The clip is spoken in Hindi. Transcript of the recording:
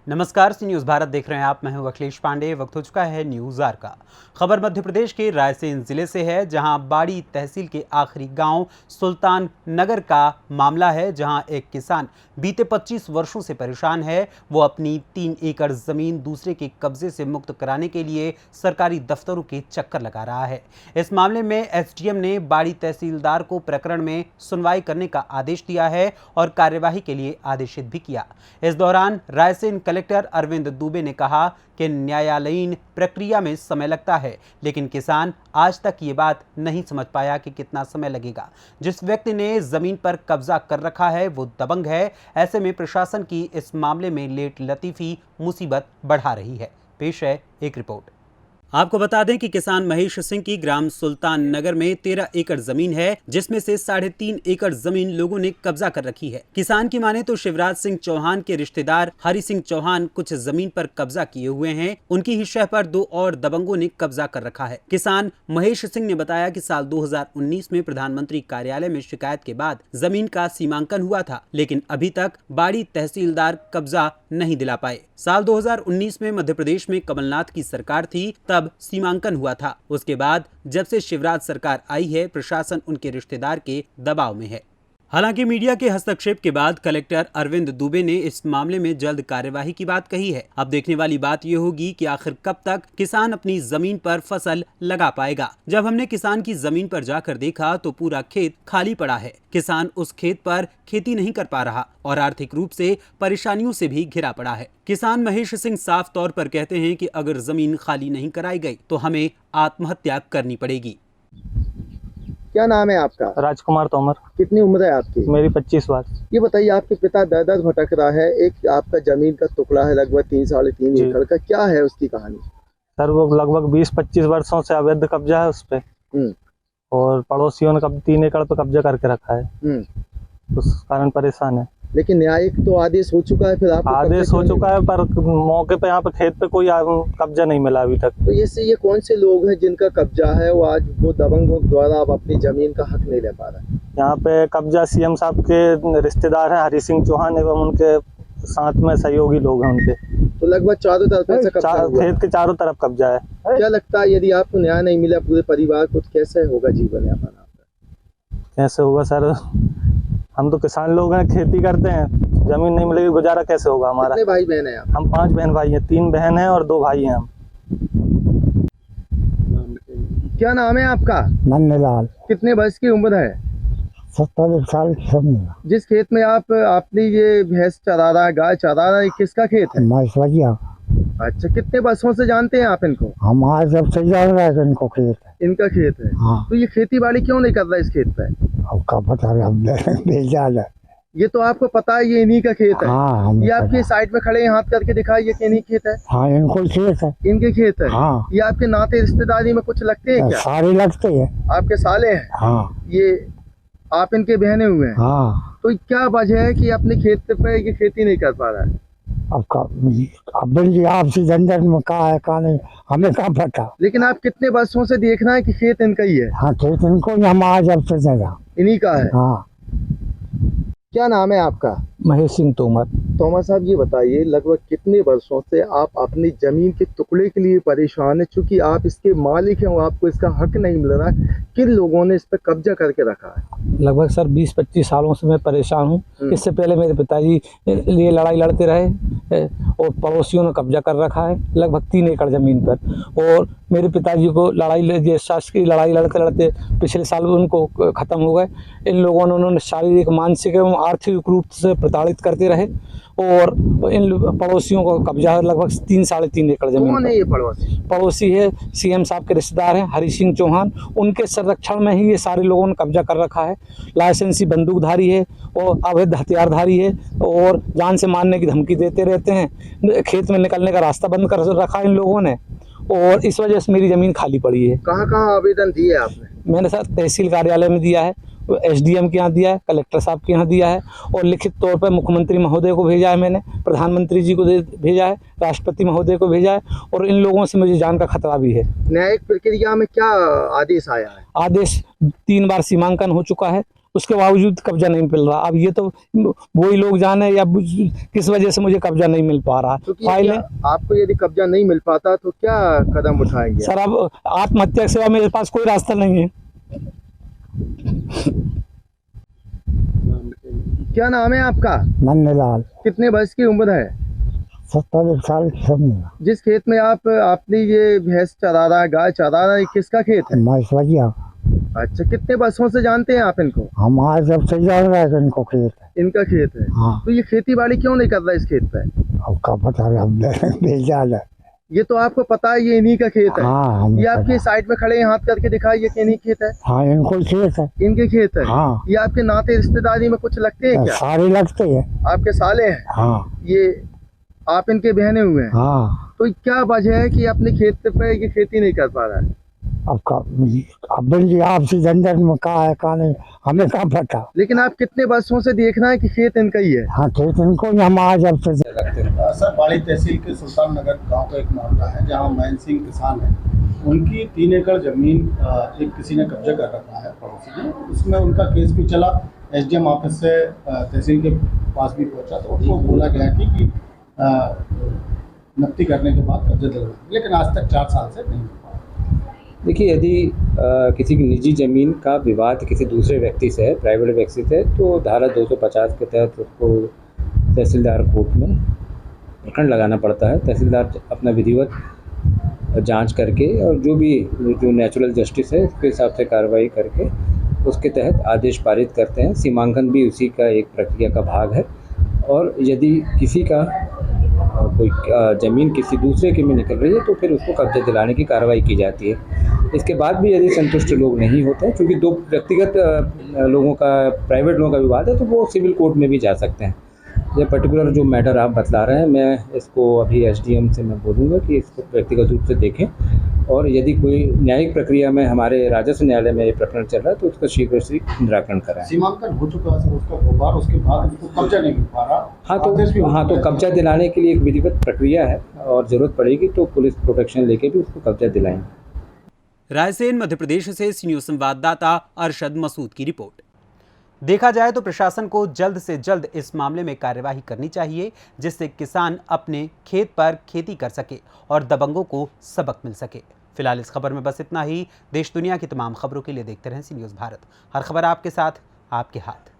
नमस्कार, सी न्यूज़ भारत देख रहे हैं आप। मैं हूं अखिलेश पांडे। वक्त हो चुका है न्यूज़ आर का। खबर मध्य प्रदेश के रायसेन जिले से है, जहां बाड़ी तहसील के आखिरी गांव सुल्तान नगर का मामला है, जहां एक किसान बीते 25 वर्षों से परेशान है। वो अपनी 3 एकड़ जमीन दूसरे के कब्जे से मुक्त कराने के लिए सरकारी दफ्तरों के चक्कर लगा रहा है। इस मामले में एसडीएम ने बाड़ी तहसीलदार को प्रकरण में सुनवाई करने का आदेश दिया है और कार्यवाही के लिए आदेशित भी किया। इस दौरान रायसेन कलेक्टर अरविंद दुबे ने कहा कि न्यायालयीन प्रक्रिया में समय लगता है, लेकिन किसान आज तक ये बात नहीं समझ पाया कि कितना समय लगेगा। जिस व्यक्ति ने जमीन पर कब्जा कर रखा है वो दबंग है। ऐसे में प्रशासन की इस मामले में लेट लतीफी मुसीबत बढ़ा रही है। पेश है एक रिपोर्ट। आपको बता दें कि किसान महेश सिंह की ग्राम सुल्तान नगर में 13 एकड़ जमीन है, जिसमें से 3.5 एकड़ जमीन लोगों ने कब्जा कर रखी है। किसान की माने तो शिवराज सिंह चौहान के रिश्तेदार हरि सिंह चौहान कुछ जमीन पर कब्जा किए हुए हैं। उनकी ही शह पर 2 और दबंगों ने कब्जा कर रखा है। किसान महेश सिंह ने बताया कि साल 2019 में प्रधानमंत्री कार्यालय में शिकायत के बाद जमीन का सीमांकन हुआ था, लेकिन अभी तक बाड़ी तहसीलदार कब्जा नहीं दिला पाए। साल 2019 में मध्य प्रदेश में कमलनाथ की सरकार थी, तब सीमांकन हुआ था। उसके बाद जब से शिवराज सरकार आई है, प्रशासन उनके रिश्तेदार के दबाव में है। हालांकि मीडिया के हस्तक्षेप के बाद कलेक्टर अरविंद दुबे ने इस मामले में जल्द कार्यवाही की बात कही है। अब देखने वाली बात यह होगी कि आखिर कब तक किसान अपनी जमीन पर फसल लगा पाएगा। जब हमने किसान की जमीन पर जाकर देखा तो पूरा खेत खाली पड़ा है। किसान उस खेत पर खेती नहीं कर पा रहा और आर्थिक रूप से परेशानियों से भी घिरा पड़ा है। किसान महेश सिंह साफ तौर पर कहते हैं कि अगर जमीन खाली नहीं कराई गई तो हमें आत्महत्या करनी पड़ेगी। क्या नाम है आपका? राजकुमार तोमर। कितनी उम्र है आपकी? मेरी 25 वर्ष। ये बताइए, आपके पिता दर भटक रहा है, एक आपका जमीन का टुकड़ा है लगभग 3-3.5 एकड़ का, क्या है उसकी कहानी? सर वो लगभग 20-25 वर्षों से अवैध कब्जा है उस पे, और पड़ोसियों ने 3 एकड़ पे कब्जा करके रखा है। उस कारण परेशान है। लेकिन न्यायिक तो आदेश हो चुका है, फिर आप आदेश हो चुका है, पर मौके पे यहाँ पे खेत पे कोई कब्जा नहीं मिला अभी तक। तो ये कौन से लोग हैं जिनका कब्जा है, वो आज वो दबंगों द्वारा आप अपनी जमीन का हक नहीं ले पा रहे? यहाँ पे कब्जा सीएम साहब के रिश्तेदार हैं हरि सिंह चौहान एवं उनके साथ में सहयोगी लोग हैं उनके। तो लगभग चारों तरफ ऐसा कब्जा हुआ है? खेत के चारों तरफ कब्जा है। क्या लगता है, यदि आपको न्याय नहीं मिला पूरे परिवार को, कैसे होगा जीवन यापन आपका? कैसे होगा सर, हम तो किसान लोग हैं, खेती करते हैं, जमीन नहीं मिलेगी गुजारा कैसे होगा हमारा? कितने भाई बहन हैं आप? हम 5 बहन भाई हैं, 3 बहन हैं और 2 भाई हैं हम। क्या नाम है आपका? नन्हेलाल। कितने वर्ष की उम्र है? 70 साल सब। जिस खेत में आप अपनी ये भैंस चरा रहा है, गाय चरा रहा है, किसका खेत है? महेश्वरिया। अच्छा, कितने वर्षों से जानते हैं आप इनको? हमारे जब से जान रहा है इनको खेत है। इनका खेत है? हाँ। तो ये खेती बाड़ी क्यों नहीं कर रहा इस खेत पे? अब का पता है, ये तो आपको पता है ये इन्हीं का खेत है? हाँ, ये आपके साइड में खड़े हैं, हाथ करके दिखाइए कि इन्हीं खेत है? हाँ, इनको खेत है। इनके खेत है? हाँ। ये आपके नाते रिश्तेदारी में कुछ लगते हैं क्या? सारे लगते हैं। आपके साले हैं? हाँ। ये आप इनके बहने हुए हैं? हाँ। तो क्या वजह है कि अपने खेत पे ये खेती नहीं कर पा रहा है? अब आपसी झंझट में कहा है कहा नहीं, हमें क्या पता। लेकिन आप कितने वर्षों से देख रहे हैं कि खेत इनका ही है? हाँ, खेत इनको हम आज अब से जगह इन्हीं का है? हाँ। क्या नाम है आपका? महेश सिंह तोमर। तोमर साहब, ये बताइए लगभग कितने वर्षों से आप अपनी जमीन के टुकड़े के लिए परेशान है? चूंकि आप इसके मालिक हैं और आपको इसका हक नहीं मिल रहा है, किन लोगों ने इस पर कब्जा करके रखा है? लगभग सर 20-25 सालों से मैं परेशान हूँ। इससे पहले मेरे पिताजी लिए लड़ाई लड़ते रहे और पड़ोसियों ने कब्जा कर रखा है लगभग 3 एकड़ ज़मीन पर। और मेरे पिताजी को शासकीय लड़ाई लड़ते लड़ते पिछले साल उनको ख़त्म हो गए। इन लोगों ने उन्होंने शारीरिक, मानसिक एवं आर्थिक रूप से प्रताड़ित करते रहे और इन पड़ोसियों को कब्जा है लगभग 3-3.5 एकड़ जमीन। कौन है ये पड़ोसी? पड़ोसी है सीएम साहब के रिश्तेदार हैं हरि सिंह चौहान। उनके संरक्षण में ही ये सारे लोगों ने कब्जा कर रखा है। लाइसेंसी बंदूकधारी है और अवैध हथियारधारी है और जान से मारने की धमकी देते रहते हैं। खेत में निकलने का रास्ता बंद कर रखा है इन लोगों ने और इस वजह से मेरी ज़मीन खाली पड़ी है। कहाँ कहाँ आवेदन दिए आपने? मैंने सर तहसील कार्यालय में दिया है, एसडीएम के यहाँ दिया है, कलेक्टर साहब के यहाँ दिया है और लिखित तौर पर मुख्यमंत्री महोदय को भेजा है, मैंने प्रधानमंत्री जी को भेजा है, राष्ट्रपति महोदय को भेजा है और इन लोगों से मुझे जान का खतरा भी है। न्यायिक प्रक्रिया में क्या आदेश आया है? आदेश 3 बार सीमांकन हो चुका है, उसके बावजूद कब्जा नहीं मिल रहा। अब ये तो वही लोग जाने या किस वजह से मुझे कब्जा नहीं मिल पा रहा। तो फाइलें आपको यदि कब्जा नहीं मिल पाता तो क्या कदम उठाएंगे? सर अब आत्महत्या के सिवा मेरे पास कोई रास्ता नहीं है। क्या नाम है आपका? नंदलाल। कितने वर्ष की उम्र है? 70 साल की समझ। जिस खेत में आप अपनी ये भैंस चरा रहा है, गाय चरा रहा है, किसका खेत है? महेश्वरिया। अच्छा, कितने वर्षों से जानते हैं आप इनको? हमारे जब से जान रहा है कि इनको खेत है। इनका खेत है। हाँ। तो ये खेती बाड़ी क्यों नहीं कर रहा इस खेत पे? अब का पता है, हम भेजा है। ये तो आपको पता है ये इन्हीं का खेत है। हाँ, हमें ये पता आपके है। साइड में खड़े हैं, हाथ करके दिखाइए कि इन्हीं खेत है। हाँ, इनको खेत है। इनके खेत है। हाँ। ये आपके नाते रिश्तेदारी में कुछ लगते हैं क्या? सारे लगते हैं। आपके साले हैं? हाँ। ये आप इनके बहने हुए हैं? हाँ। तो क्या वजह है कि अपने खेत पे ये खेती नहीं कर पा रहा है? अब जी आपसी झंझट में कहा है कहा नहीं, हमें क्या पता। लेकिन आप कितने वर्षों से देखना है कि खेत इनका ही है? हाँ, खेत इनको ही हम आज अब से। सर, बाड़ी तहसील के सुल्तान नगर गाँव का एक मामला है जहाँ मैन सिंह किसान है, उनकी 3 एकड़ जमीन एक किसी ने कब्जा कर रखा है पड़ोसी ने। उसमें उनका केस भी चला, एसडीएम ऑफिस से तहसील के पास भी पहुंचा, तो उनको बोला गया कि नफ्ती करने के बाद कब्जा दिलवा, लेकिन आज तक 4 साल से नहीं हो पाया। देखिए, यदि किसी की निजी ज़मीन का विवाद किसी दूसरे व्यक्ति से है, प्राइवेट व्यक्ति से, तो धारा 250 के तहत उसको तहसीलदार कोर्ट में प्रकरण लगाना पड़ता है। तहसीलदार अपना विधिवत जांच करके और जो नेचुरल जस्टिस है उसके हिसाब से कार्रवाई करके उसके तहत आदेश पारित करते हैं। सीमांकन भी उसी का एक प्रक्रिया का भाग है। और यदि किसी का कोई ज़मीन किसी दूसरे के में निकल रही है तो फिर उसको कब्जा दिलाने की कार्रवाई की जाती है। इसके बाद भी यदि संतुष्ट लोग नहीं होते हैं, क्योंकि 2 व्यक्तिगत लोगों का, प्राइवेट लोगों का विवाद है, तो वो सिविल कोर्ट में भी जा सकते हैं। ये पर्टिकुलर जो मैटर आप बतला रहे हैं, मैं इसको अभी एसडीएम से मैं बोलूँगा कि इसको व्यक्तिगत रूप से देखें, और यदि कोई न्यायिक प्रक्रिया में हमारे राजस्व न्यायालय में ये प्रकरण चल रहा है तो उसका शीघ्र से निराकरण कराएं। सीमांकन हो चुका है सर उसका व्यवहार, उसके बाद उसको कब्जा नहीं मिल पा रहा। तो कब्जा दिलाने के लिए एक विधिवत प्रक्रिया है और ज़रूरत पड़ेगी तो पुलिस प्रोटेक्शन लेके भी उसको कब्जा दिलाएंगे। रायसेन मध्य प्रदेश से न्यूज संवाददाता अरशद मसूद की रिपोर्ट। देखा जाए तो प्रशासन को जल्द से जल्द इस मामले में कार्यवाही करनी चाहिए, जिससे किसान अपने खेत पर खेती कर सके और दबंगों को सबक मिल सके। फिलहाल इस खबर में बस इतना ही। देश दुनिया की तमाम खबरों के लिए देखते रहें सी न्यूज़ भारत। हर खबर आपके साथ, आपके हाथ।